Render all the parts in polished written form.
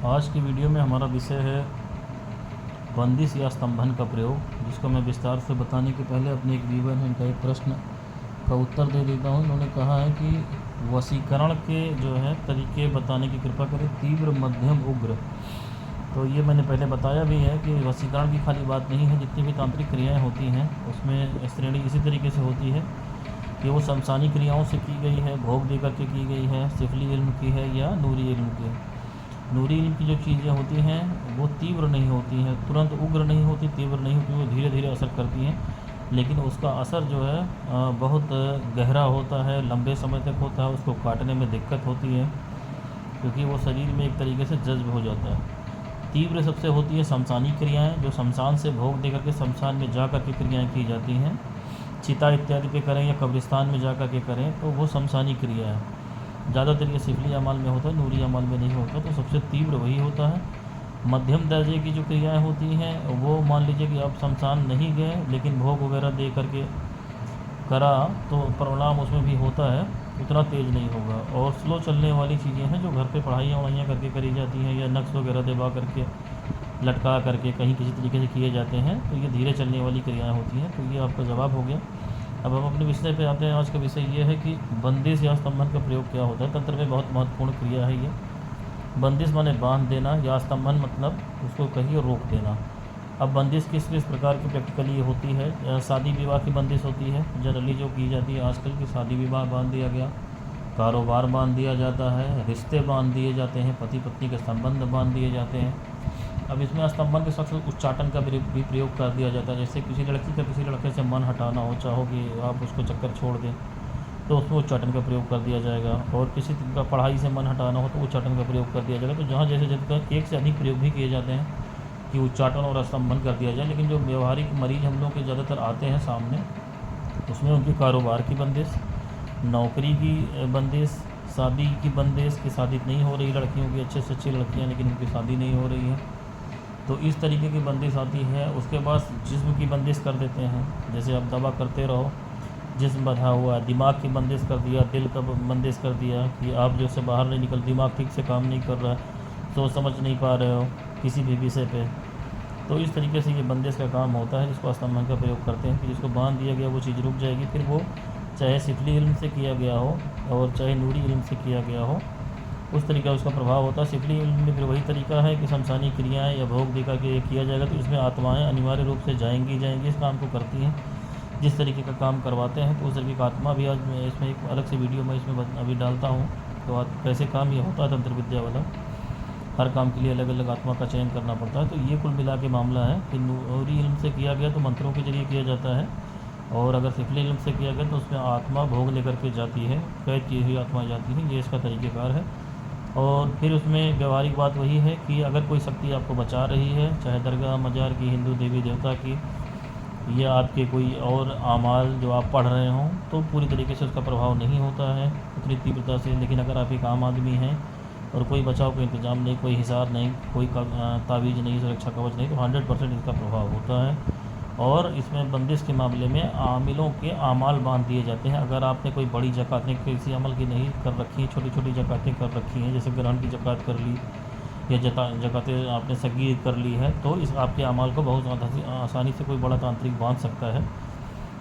आज की वीडियो में हमारा विषय है बंदिश या स्तंभन का प्रयोग, जिसको मैं विस्तार से बताने के पहले अपने एक व्यूअर हैं इनका एक प्रश्न का उत्तर दे देता हूं। इन्होंने कहा है कि वशीकरण के जो है तरीके बताने की कृपा करें, तीव्र, मध्यम, उग्र। तो ये मैंने पहले बताया भी है कि वशीकरण की खाली बात नहीं है, जितनी भी तांत्रिक क्रियाएँ होती हैं उसमें श्रेणी इसी तरीके से होती है कि वो शमशानी क्रियाओं से की गई है, भोग दे करके की गई है, सिफली इल्म की है या नूरी इल्म की है। नूरी इल्म की जो चीज़ें होती हैं वो तीव्र नहीं होती हैं, तुरंत उग्र नहीं होती, तीव्र नहीं होती, वो धीरे धीरे असर करती हैं, लेकिन उसका असर जो है बहुत गहरा होता है, लंबे समय तक होता है। उसको काटने में दिक्कत होती है क्योंकि वो शरीर में एक तरीके से जज्ब हो जाता है। तीव्र सबसे होती है शमशानी क्रियाएँ, जो शमशान से भोग दे करके शमशान में जा करके क्रियाएँ की जाती हैं, चिता इत्यादि पे करें या कब्रिस्तान में जा कर के करें तो वो शमशानी क्रिया है। ज़्यादातर ये सिफली अमाल में होता है, नूरी अमाल में नहीं होता। तो सबसे तीव्र वही होता है। मध्यम दर्जे की जो क्रियाएं होती हैं वो मान लीजिए कि आप शमशान नहीं गए लेकिन भोग वगैरह दे करके करा तो परिणाम उसमें भी होता है, उतना तेज़ नहीं होगा। और स्लो चलने वाली चीज़ें हैं जो घर पे पढ़ाइयाँ वढ़ाइयाँ करके करी जाती हैं या नक्श वगैरह दबा करके लटका करके कहीं किसी तरीके से किए जाते हैं, तो ये धीरे चलने वाली क्रियाएँ होती हैं। तो ये आपका जवाब हो गया। अब हम अपने विषय पे आते हैं। आज का विषय ये है कि बंदिश या स्तंभन का प्रयोग क्या होता है। तंत्र में बहुत महत्वपूर्ण क्रिया है ये। बंदिश माने बांध देना, या स्तंभन मतलब उसको कहीं रोक देना। अब बंदिश किस किस प्रकार की प्रैक्टिकली होती है। शादी विवाह की बंदिश होती है जनरली जो की जाती है आजकल की, शादी विवाह बांध दिया गया, कारोबार बांध दिया जाता है, रिश्ते बांध दिए जाते हैं, पति पत्नी के संबंध बांध दिए जाते हैं। अब इसमें स्तंभन के साथ उच्चाटन का भी प्रयोग कर दिया जाता है। जैसे किसी लड़की का किसी लड़के से मन हटाना हो, चाहो कि आप उसको चक्कर छोड़ दें तो उसमें उच्चाटन का प्रयोग कर दिया जाएगा। और किसी का पढ़ाई से मन हटाना हो तो उच्चाटन का प्रयोग कर दिया जाएगा। तो जहाँ जैसे जगह एक से अधिक प्रयोग भी किए जाते हैं कि उच्चाटन और स्तंभन कर दिया जाए। लेकिन जो व्यवहारिक मरीज हम लोग के ज़्यादातर आते हैं सामने, उसमें उनकी कारोबार की बंदिश, नौकरी की बंदिश, शादी की बंदिश कि शादी नहीं हो रही लड़कियों की, अच्छे से अच्छी लड़कियाँ लेकिन उनकी शादी नहीं हो रही है, तो इस तरीके की बंदिश आती है। उसके बाद जिस्म की बंदिश कर देते हैं, जैसे आप दवा करते रहो, जिस्म बंधा हुआ, दिमाग की बंदिश कर दिया, दिल का बंदिश कर दिया कि आप जो से बाहर नहीं निकल, दिमाग ठीक से काम नहीं कर रहा है, सोच समझ नहीं पा रहे हो किसी भी विषय पे। तो इस तरीके से ये बंदिश का काम होता है, जिसको स्तंभन का प्रयोग करते हैं कि जिसको बांध दिया गया वो चीज़ रुक जाएगी। फिर वो चाहे सिफली इल्म से किया गया हो और चाहे नूरी इल्म से किया गया हो, उस तरीका उसका प्रभाव होता है। सिफली इल्म में फिर वही तरीका है कि शमशानी क्रियाएँ या भोग देकर के किया जाएगा, तो इसमें आत्माएँ अनिवार्य रूप से जाएंगी इस काम को करती हैं, जिस तरीके का काम करवाते हैं। तो उस तरीके का आत्मा भी आज मैं इसमें एक अलग से वीडियो में इसमें अभी डालता हूँ। तो कैसे काम ये होता है तंत्र विद्या वाला, हर काम के लिए अलग अलग आत्मा का चयन करना पड़ता है। तो ये कुल मिला के मामला है कि नूरी इल्म से किया गया तो मंत्रों के जरिए किया जाता है, और अगर सिफली इल्म से किया गया तो उसमें आत्मा भोग लेकर के जाती है, कैद की हुई आत्मा जाती है। ये इसका तरीक़ेकार है। और फिर उसमें व्यवहारिक बात वही है कि अगर कोई शक्ति आपको बचा रही है, चाहे दरगाह मजार की, हिंदू देवी देवता की, या आपके कोई और आमाल जो आप पढ़ रहे हों, तो पूरी तरीके से उसका प्रभाव नहीं होता है उतनी तीव्रता से। लेकिन अगर आप एक आम आदमी हैं और कोई बचाव का इंतज़ाम नहीं, कोई हिसार नहीं, कोई तावीज़ नहीं, सुरक्षा कवच नहीं, तो 100% इसका प्रभाव होता है। और इसमें बंदिश के मामले में आमिलों के आमाल बांध दिए जाते हैं। अगर आपने कोई बड़ी ज़कातें किसी अमल की नहीं कर रखी हैं, छोटी छोटी ज़कातें कर रखी हैं, जैसे ग्रहण की ज़कात कर ली या ज़कातें आपने सगीर कर ली है, तो इस आपके अमाल को बहुत आसानी से कोई बड़ा तांत्रिक बांध सकता है।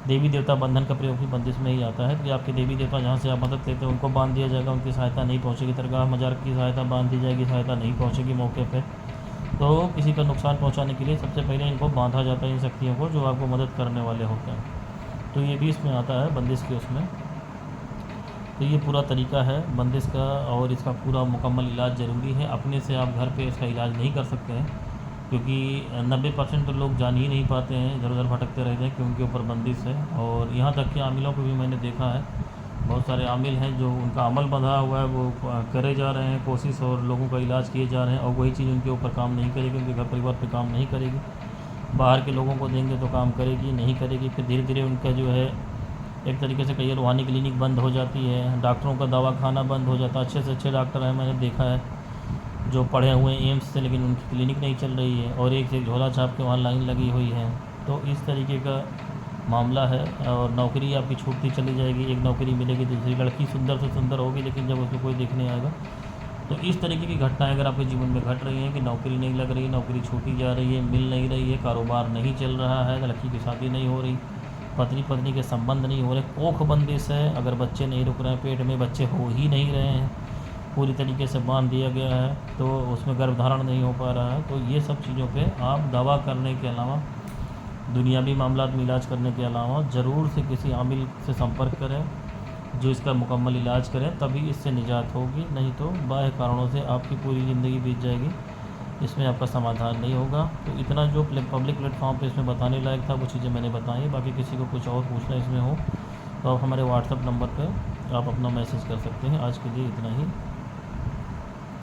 देवी देवता बंधन का प्रयोग भी बंदिश में ही आता है कि आपके देवी देवता जहाँ से आप मदद लेते हैं उनको बांध दिया जाएगा, उनकी सहायता नहीं पहुँचेगी। दरगाह मजार की सहायता बांध दी जाएगी, सहायता नहीं पहुँचेगी मौके पर। तो किसी का नुकसान पहुंचाने के लिए सबसे पहले इनको बांधा जाता है, इन शक्तियों को जो आपको मदद करने वाले होते हैं। तो ये भी इसमें आता है बंदिश के उसमें। तो ये पूरा तरीका है बंदिश का, और इसका पूरा मुकम्मल इलाज ज़रूरी है। अपने से आप घर पे इसका इलाज नहीं कर सकते हैं, क्योंकि 90% तो लोग जान ही नहीं पाते हैं, इधर उधर भटकते रहते हैं कि उनके ऊपर बंदिश है। और यहाँ तक कि आमिलों को भी मैंने देखा है, बहुत सारे आमिल हैं जो उनका अमल बंधा हुआ है, वो करे जा रहे हैं कोशिश और लोगों का इलाज किए जा रहे हैं, और वही चीज़ उनके ऊपर काम नहीं करेगी, उनके घर परिवार पे काम नहीं करेगी। बाहर के लोगों को देंगे तो काम करेगी, नहीं करेगी। फिर धीरे धीरे उनका जो है एक तरीके से कहिए रूहानी क्लिनिक बंद हो जाती है, डॉक्टरों का दवा खाना बंद हो जाता है। अच्छे से अच्छे डॉक्टर हैं, मैंने देखा है जो पढ़े हुए एम्स से, लेकिन उनकी क्लिनिक नहीं चल रही है, और एक से एक झोला छाप के वहाँ लाइन लगी हुई है। तो इस तरीके का मामला है। और नौकरी आपकी छूटती चली जाएगी, एक नौकरी मिलेगी, दूसरी लड़की सुंदर से सुंदर होगी, लेकिन जब उसको कोई देखने आएगा तो इस तरीके की घटनाएं अगर आपके जीवन में घट रही हैं कि नौकरी नहीं लग रही, नौकरी छूटी जा रही है, मिल नहीं रही है, कारोबार नहीं चल रहा है, लड़की की शादी नहीं हो रही, पत्नी पत्नी के संबंध नहीं हो रहे, कोख बंदिश है, अगर बच्चे नहीं रुक रहे हैं, पेट में बच्चे हो ही नहीं रहे हैं, पूरी तरीके से बांध दिया गया है, तो उसमें गर्भधारण नहीं हो पा रहा है, तो ये सब चीज़ों पे आप दवा करने के अलावा, दुनियावी मामलात में इलाज करने के अलावा ज़रूर से किसी आमिल से संपर्क करें जो इसका मुकम्मल इलाज करें, तभी इससे निजात होगी। नहीं तो बाह्य कारणों से आपकी पूरी ज़िंदगी बीत जाएगी, इसमें आपका समाधान नहीं होगा। तो इतना जो पब्लिक प्लेटफॉर्म पे इसमें बताने लायक था वो चीज़ें मैंने बताई। बाकी किसी को कुछ और पूछना इसमें हो तो आप हमारे व्हाट्सएप नंबर पर आप अपना मैसेज कर सकते हैं। आज के लिए इतना ही।